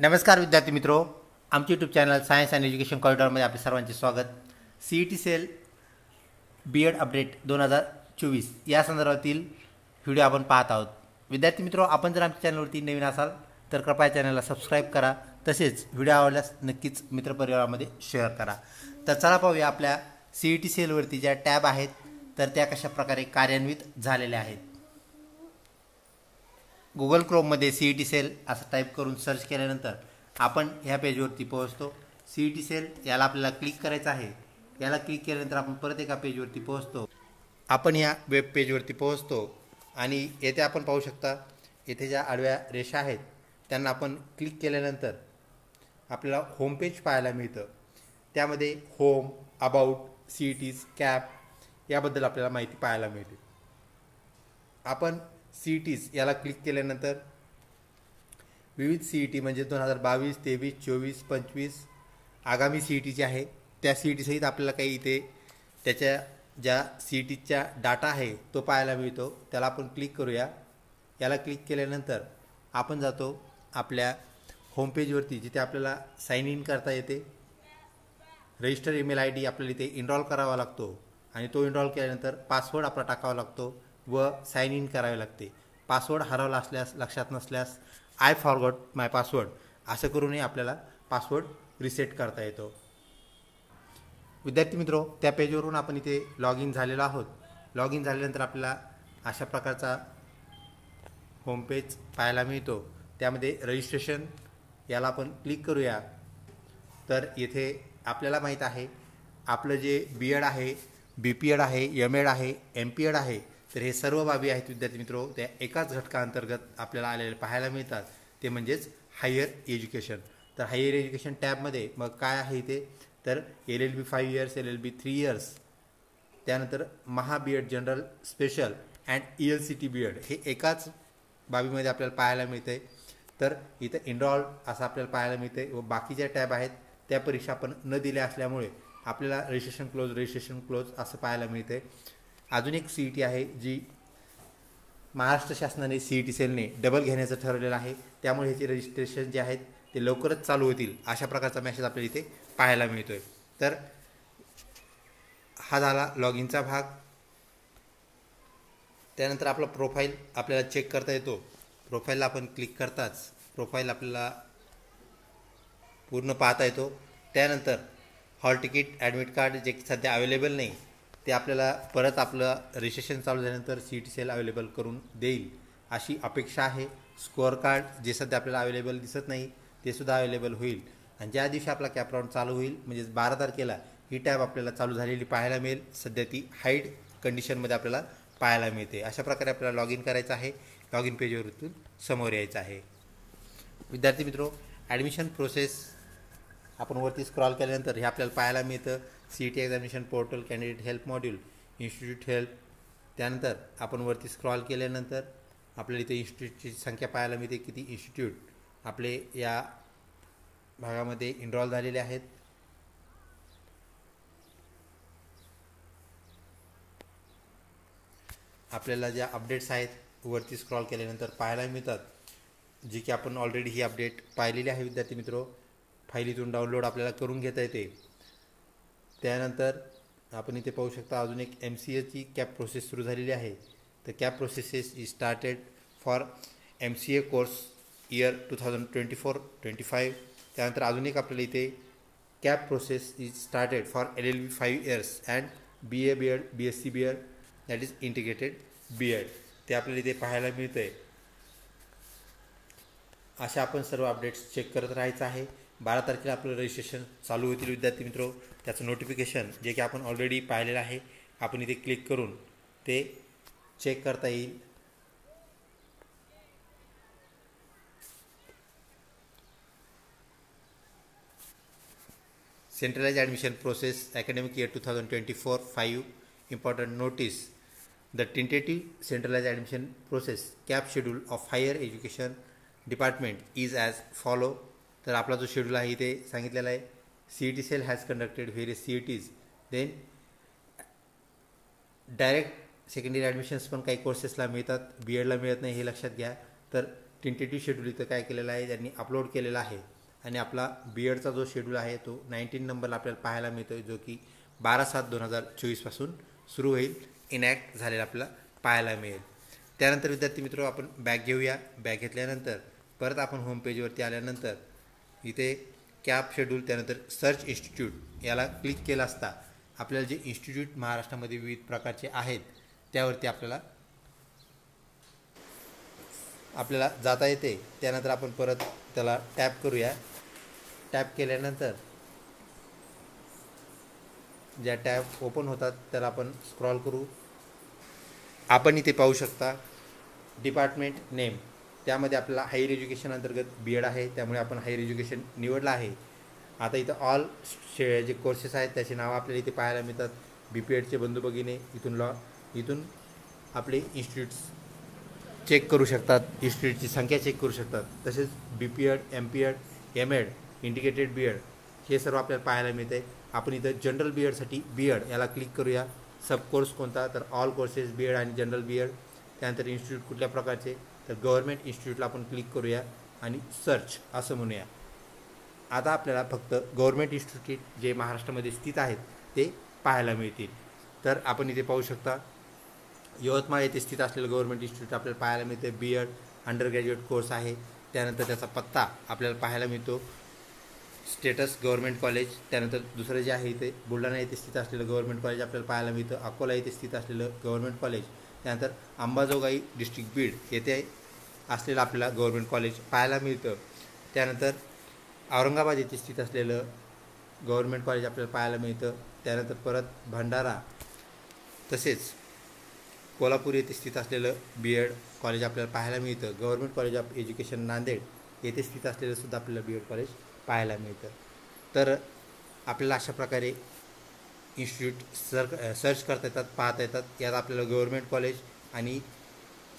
नमस्कार विद्यार्थी मित्रों, आमचे YouTube channel science and education कॉरिडॉरमध्ये आपले सर्वांचे स्वागत। CET सेल BEd अपडेट 2024 या संदर्भातील व्हिडिओ आपण पाहत आहोत। विद्यार्थी मित्रों, आपण जर आमच्या चॅनलवरती नवीन असाल तर कृपया चॅनलला सबस्क्राइब करा, तसेच व्हिडिओ आवडल्यास नक्कीच मित्रपरिवारामध्ये शेअर करा। तर चला पाहूया आपल्या CET सेलवरती ज्या टॅब आहेत तर त्या कशा प्रकारे कार्यान्वित झालेल्या आहेत। गूगल क्रोममध्ये CET सेल असं टाईप करून सर्च केल्यानंतर आपण ह्या पेजवरती पोहोचतो। CET सेल याला आपल्याला क्लिक करायचं आहे। याला क्लिक केल्यानंतर आपण परत एका पेजवरती पोहोचतो। आपण या वेब पेजवरती पोहोचतो आणि येथे आपण पाहू शकता, येथे ज्या आडव्या रेषा आहेत त्यांना आपण क्लिक केल्यानंतर आपल्याला होम पेज पाहायला मिळतं। त्यामध्ये होम, अबाउट, CETs, कॅप याबद्दल आपल्याला माहिती पाहायला मिळते। आपण CETs याला क्लिक केल्यानंतर विविध CET म्हणजे 2022, 23, 24, 25 आगामी CET जे आहे त्या CET सहित आपल्याला काही इथे त्याच्या ज्या CETच्या डाटा आहे तो पाहायला मिळतो। त्याला आपण क्लिक करूया। याला क्लिक केल्यानंतर आपण जातो आपल्या होम पेजवरती, जिथे आपल्याला साइन इन करता येते। रजिस्टर ईमेल ID आपल्याला इथे इनरोल करावा लागतो आणि तो इनरोल केल्यानंतर पासवर्ड आपला टाकावा लागतो व साइन इन करावे लागते। पासवर्ड हरवला असल्यास, लक्षात नसल्यास आय फॉरगॉट माय पासवर्ड असं करूनही आपल्याला पासवर्ड रिसेट करता येतो। विद्यार्थी मित्रों, त्या पेजवरून आपण इथे लॉग इन झालेलो आहोत। लॉग इन झाल्यानंतर आपल्याला अशा प्रकारचा होम पेज पाहायला मिळतो। त्यामध्ये रजिस्ट्रेशन याला आपण क्लिक करूया। तर येथे आपल्याला माहीत आहे आपलं जे BEd आहे, BPed आहे, MEd आहे, MPed आहे, तर हे सर्व बाबी आहेत विद्यार्थी मित्रों त्या एकाच घटकाअंतर्गत आपल्याला आलेले पाहायला मिळतात, ते म्हणजेच हायर एज्युकेशन। तर हायर एज्युकेशन टॅबमध्ये मग काय आहे इथे तर LLB 5 इयर्स, LLB 3 इयर्स, त्यानंतर महा BEd general special and ELCT BEd हे एकाच बाबीमध्ये आपल्याला पाहायला मिळते। तर इथं इनरोल असं आपल्याला पाहायला मिळते व बाकीच्या टॅब आहेत त्या परीक्षा आपण न दिल्या असल्यामुळे आपल्याला रजिस्ट्रेशन क्लोज असं पाहायला मिळते। अजून एक CET आहे जी महाराष्ट्र शासनाने CET सेलने डबल घेण्याचं ठरवलेलं आहे, त्यामुळे ह्याचे रजिस्ट्रेशन जे आहेत ते लवकरच चालू होतील अशा प्रकारचा मेसेज आपल्याला इथे पाहायला मिळतोय। तर हा झाला लॉग इनचा भाग। त्यानंतर आपला प्रोफाईल आपल्याला चेक करता येतो। प्रोफाईलला आपण क्लिक करताच प्रोफाईल आपल्याला पूर्ण पाहता येतो। त्यानंतर हॉल तिकीट, ॲडमिट कार्ड जे सध्या अवेलेबल नाही ते आपल्याला परत आपलं रजिस्ट्रेशन चालू झाल्यानंतर CET सेल अवेलेबल करून देईल अशी अपेक्षा आहे। स्कोअर कार्ड जे सध्या आपल्याला अवेलेबल दिसत नाही ते सुद्धा अवेलेबल होईल आणि ज्या दिवशी आपला कॅप राऊंड चालू होईल म्हणजे 12 तारखेला ही टॅब आपल्याला चालू झालेली पाहायला मिळेल। सध्या ती हाईड कंडिशनमध्ये आपल्याला पाहायला मिळते। अशा प्रकारे आपल्याला लॉग इन करायचं आहे। लॉग इन पेजवरून समोर यायचं आहे। विद्यार्थी मित्रों, ॲडमिशन प्रोसेस आपण वरती स्क्रॉल केल्यानंतर हे आपल्याला पाहायला मिळतं। CET examination portal, candidate help module, institute help. त्यानंतर आपण वरती स्क्रॉल केल्यानंतर आपल्याला इथे इन्स्टिट्यूटची संख्या पाहायला मिळते, किती इन्स्टिट्यूट आपले या भागामध्ये इनरोल झालेले आहेत। आपल्याला ज्या अपडेट्स आहेत वरती स्क्रॉल केल्यानंतर पाहायला मिळतात, जी की आपण ऑलरेडी ही अपडेट पाहिलेली आहे। विद्यार्थी मित्रों, फाईलीतून डाउनलोड आपल्याला करून घेता येते। त्यानंतर आपण इथे पाहू शकता अजून एक MCAची कॅप प्रोसेस सुरू झालेली आहे। तर cap processes is started for MCA course year 2024-25। त्यानंतर अजून एक आपल्याला इथे cap process is started for LLB 5 years and BA BEd, BSc BEd that is integrated BEd ते आपल्याला इथे पाहायला मिळतंय। अशा आपण सर्व अपडेट्स चेक करत राहायचं आहे। 12 तारखेला आपलं रजिस्ट्रेशन चालू होतील विद्यार्थी मित्रों। त्याचं नोटिफिकेशन जे की आपण ऑलरेडी पाहिलेलं आहे, आपण इथे क्लिक करून ते चेक करता येईल। Centralize admission process academic year 2024-5 important notice the tentative centralized admission process cap schedule of higher education department is as follow। तर आपला जो शेड्यूल आहे इथे सांगितलेला आहे, CET cell has conducted various CETs, then direct secondary admissions पण काही कोर्सेसला मिळतात, BEdला मिळत नाही हे लक्षात घ्या। तर टेंटेटिव्ह शेड्यूल इथं काय केलेला आहे त्यांनी अपलोड केलेला आहे आणि आपला बीएडचा जो शेड्यूल आहे तो 19 नंबरला आपल्याला पाहायला मिळतो जो की 12/7/2024 पासून सुरू होईल, इनॅक्ट झालेला आपल्याला पाहायला मिळेल. त्यानंतर विद्यार्थी मित्र आपण बॅग घेऊया. बॅग घेतल्यानंतर परत आपण होम पेजवरती आल्यानंतर इथे कॅप शेड्यूल त्यानंतर सर्च इन्स्टिट्यूट याला क्लिक केलं असता आपल्याला जे इन्स्टिट्यूट महाराष्ट्रामध्ये विविध प्रकारचे आहेत त्यावरती आपल्याला जाता येते. त्यानंतर आपण परत त्याला टॅप करूया. टॅप केल्यानंतर ज्या टॅब ओपन होतात त्याला आपण स्क्रॉल करू. आपण इथे पाहू शकता डिपार्टमेंट नेम, त्यामध्ये आपल्याला हायर एज्युकेशन अंतर्गत बीएड आहे त्यामुळे आपण हायर एज्युकेशन निवडलं आहे. आता इथं ऑल जे कोर्सेस आहेत त्याचे नावं आपल्याला इथे पाहायला मिळतात. BPEDचे बंधू भगिनी इथून आपले इन्स्टिट्यूट्स चेक करू शकतात, इन्स्टिट्यूटची संख्या चेक करू शकतात. तसेच BPED, MPED, MAD, integrated BEd हे सर्व आपल्याला पाहायला मिळते. आपण इथं जनरल बीएडसाठी बीएड याला क्लिक करूया. सब कोर्स कोणता, तर ऑल कोर्सेस बीएड आणि जनरल बीएड. त्यानंतर इन्स्टिट्यूट कुठल्या प्रकारचे, तर गव्हर्नमेंट इन्स्टिट्यूटला आपण क्लिक करूया आणि सर्च असं म्हणूया. आता आपल्याला फक्त गव्हर्नमेंट इन्स्टिट्यूट जे महाराष्ट्रामध्ये स्थित आहेत ते पाहायला मिळतील. तर आपण इथे पाहू शकता यवतमाळ येथे स्थित असलेलं गव्हर्नमेंट इन्स्टिट्यूट आपल्याला पाहायला मिळते. बीएड अंडर ग्रॅज्युएट कोर्स आहे. त्यानंतर त्याचा पत्ता आपल्याला पाहायला मिळतो. Status government college. त्यानंतर दुसरं जे आहे इथे बुलढाणा येथे स्थित असलेलं गव्हर्नमेंट कॉलेज आपल्याला पाहायला मिळतं. अकोला येथे स्थित असलेलं गव्हर्नमेंट कॉलेज. त्यानंतर अंबाजोगाई डिस्ट्रिक्ट बीड येथे असलेलं आपल्याला गव्हर्नमेंट कॉलेज पाहायला मिळतं. त्यानंतर औरंगाबाद येथे स्थित असलेलं गव्हर्नमेंट कॉलेज आपल्याला पाहायला मिळतं. त्यानंतर परत भंडारा तसेच कोल्हापूर येथे स्थित असलेलं बीएड कॉलेज आपल्याला पाहायला मिळतं. Government college of education Nanded येथे स्थित असलेलं सुद्धा आपल्याला बीएड कॉलेज पाहायला मिळतं. तर आपल्याला अशा प्रकारे इन्स्टिट्यूट सर्च करता येतात, पाहता येतात. यात आपल्याला गव्हर्नमेंट कॉलेज आणि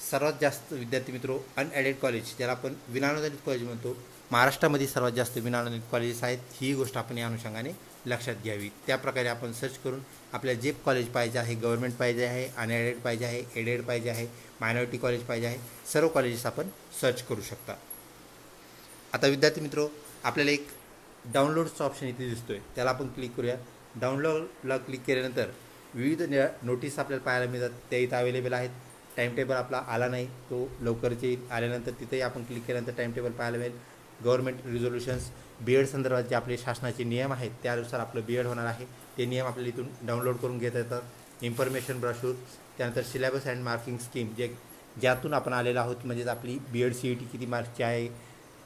सर्वात जास्त विद्यार्थी मित्रो अनएडेड कॉलेज ज्याला आपण विनानुदानित कॉलेज म्हणतो, महाराष्ट्रामध्ये सर्वात जास्त विनानुदानित कॉलेजेस आहेत. ही गोष्ट आपण या अनुषंगाने लक्षात घ्यावी. त्याप्रकारे आपण सर्च करून आपल्याला जे कॉलेज पाहिजे आहे, गव्हर्नमेंट पाहिजे आहे, अनएडेड पाहिजे आहे, एडेड पाहिजे आहे, मायनॉरिटी कॉलेज पाहिजे आहे, सर्व कॉलेजेस आपण सर्च करू शकता. आता विद्यार्थी मित्रो आपल्याला एक डाउनलोडचा ऑप्शन इथे दिसतोय, त्याला आपण क्लिक करूया. डाउनलोडला क्लिक केल्यानंतर विविध नोटीस आपल्याला पाहायला मिळतात, त्या इथं अवेलेबल आहेत. टाईम टेबल आपला आला नाही, तो लवकरच येईल. आल्यानंतर तिथेही आपण क्लिक केल्यानंतर टाईम टेबल पाहायला मिळेल. गव्हर्नमेंट रिझोल्युशन्स बीएड संदर्भात जे आपले शासनाचे नियम आहेत त्यानुसार आपलं बीएड होणार आहे, ते नियम आपल्याला इथून डाउनलोड करून घेता येतात. इन्फॉर्मेशन ब्रॉशूर, त्यानंतर सिलेबस अँड मार्किंग स्कीम ज्यातून आपण आलेलो आहोत, म्हणजेच आपली BED CET किती मार्क्सची आहे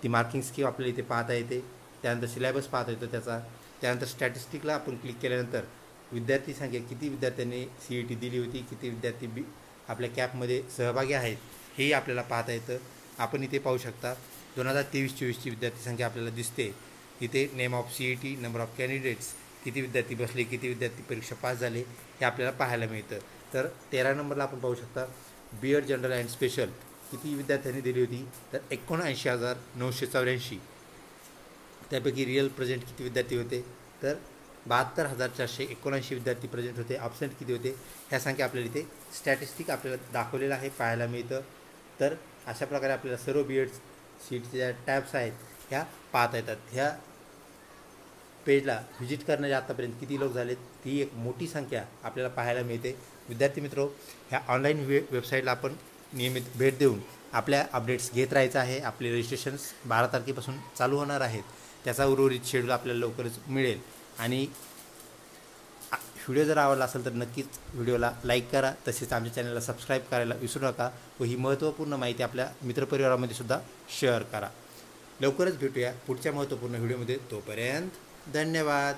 ती मार्किंग स्कीम आपल्याला इथे पाहता येते. त्यानंतर सिलेबस पाहता येतो त्याचा. त्यानंतर स्टॅटिस्टिकला आपण क्लिक केल्यानंतर विद्यार्थी संख्या, किती विद्यार्थ्यांनी CET दिली होती, किती विद्यार्थी आपल्या कॅपमध्ये सहभागी आहेत हेही आपल्याला पाहता येतं. आपण इथे पाहू शकता 2023-24ची विद्यार्थी संख्या आपल्याला दिसते. इथे name of CET, number of candidates, किती विद्यार्थी बसले, किती विद्यार्थी परीक्षा पास झाले हे आपल्याला पाहायला मिळतं. तर 13 नंबरला आपण पाहू शकता बीएड जनरल अँड स्पेशल किती विद्यार्थ्यांनी दिली होती, तर 79,984. त्यापैकी रिअल प्रेझेंट किती विद्यार्थी होते, तर 72,479 विद्यार्थी प्रेझेंट होते. ॲब्सेंट किती होते, ह्या संख्या आपल्याला इथे स्टॅटिस्टिक आपल्याला दाखवलेलं आहे, पाहायला मिळतं. तर अशा प्रकारे आपल्याला सर्व BED CETच्या ज्या टॅब्स आहेत ह्या पाहता येतात. ह्या पेजला व्हिजिट करणारे आतापर्यंत किती लोक झालेत ती एक मोठी संख्या आपल्याला पाहायला मिळते. विद्यार्थी मित्रो, ह्या ऑनलाईन वेबसाईटला आपण नियमित भेट देऊन आपल्या अपडेट्स घेत राहायचं आहे. आपले रजिस्ट्रेशन्स 12 तारखेपासून चालू होणार आहेत. त्याचा उर्वरित शेड्यूल आपल्याला लवकरच मिळेल. आणि व्हिडिओ जर आवडला असेल तर नक्कीच व्हिडिओला लाईक करा, तसेच आमच्या चॅनलला सबस्क्राईब करायला विसरू नका व ही महत्त्वपूर्ण माहिती आपल्या मित्रपरिवारामध्ये सुद्धा शेअर करा. लवकरच भेटूया पुढच्या महत्त्वपूर्ण व्हिडिओमध्ये. तोपर्यंत धन्यवाद.